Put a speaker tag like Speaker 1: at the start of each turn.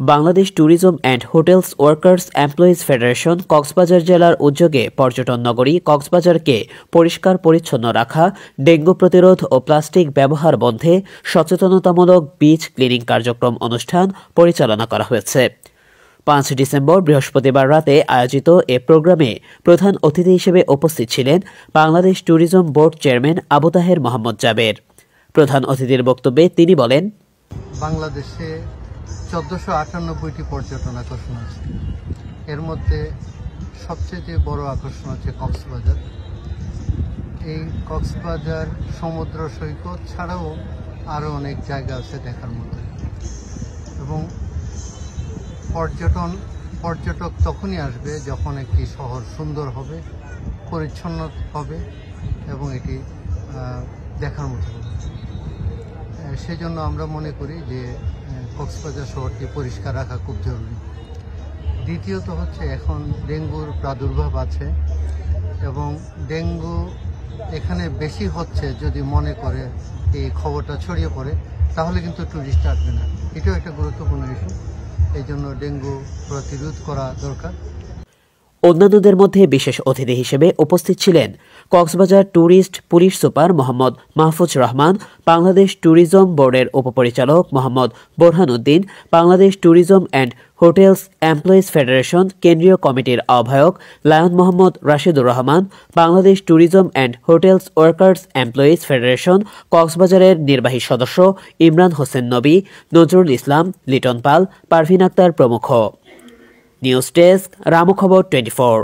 Speaker 1: Bangladesh tourism and hotels workers employees federation Cox's Bazar জেলার উদ্যোগে পর্যটন নগরী কক্সবাজারকে পরিষ্কার পরিচ্ছন্ন রাখা, ডেঙ্গু প্রতিরোধ ও প্লাস্টিক ব্যবহার বন্ধে সচেতনতামূলক বিচ ক্লিনিং কার্যক্রম অনুষ্ঠান পরিচালনা করা হয়েছে। 5 ডিসেম্বর বৃহস্পতিবার রাতে আয়োজিত এ প্রোগ্রামে প্রধান অতিথি হিসেবে উপস্থিত ছিলেন Bangladesh tourism board chairman Abu Taher Mohammad Jaber. প্রধান অতিথির বক্তব্যে তিনি বলেন,
Speaker 2: বাংলাদেশে 1498টি পর্যটন আকর্ষণ আছে। এর মধ্যে সবচেয়ে বড় আকর্ষণ হচ্ছে কক্সবাজার। এই কক্সবাজার সমুদ্র সৈকত ছাড়াও আরও অনেক জায়গা আছে দেখার মতো। এবং পর্যটক তখনই আসবে যখন একটি শহর সুন্দর হবে, পরিচ্ছন্ন হবে এবং এটি দেখার মতো হবে। সেজন্য আমরা মনে করি যে কক্সবাজার শহরটি পরিষ্কার রাখা খুব জরুরি। দ্বিতীয়ত হচ্ছে এখন ডেঙ্গুর প্রাদুর্ভাব আছে এবং ডেঙ্গু এখানে বেশি হচ্ছে যদি মনে করে এই খবরটা ছড়িয়ে পড়ে, তাহলে কিন্তু ট্যুরিস্ট আসবে না। এটাও একটা গুরুত্বপূর্ণ ইস্যু। এই জন্য ডেঙ্গু প্রতিরোধ করা দরকার।
Speaker 1: অন্যান্যদের মধ্যে বিশেষ অতিথি হিসেবে উপস্থিত ছিলেন Cox's Bazar tourist police super Mohammad Mahfuz Rahman, Bangladesh tourism বোর্ডের উপপরিচালক Mohammad Borhan Uddin, Bangladesh tourism and hotels employees federation কেন্দ্রীয় কমিটির আহ্বায়ক lion Mohammad Rashidur Rahman, Bangladesh tourism and hotels workers employees federation কক্সবাজারের নির্বাহী সদস্য ইমরান হোসেন নবী, নজরুল ইসলাম, লিটন পাল, পারভিন আক্তার প্রমুখ। নিউজ ডেস্ক, রামু খবর 24।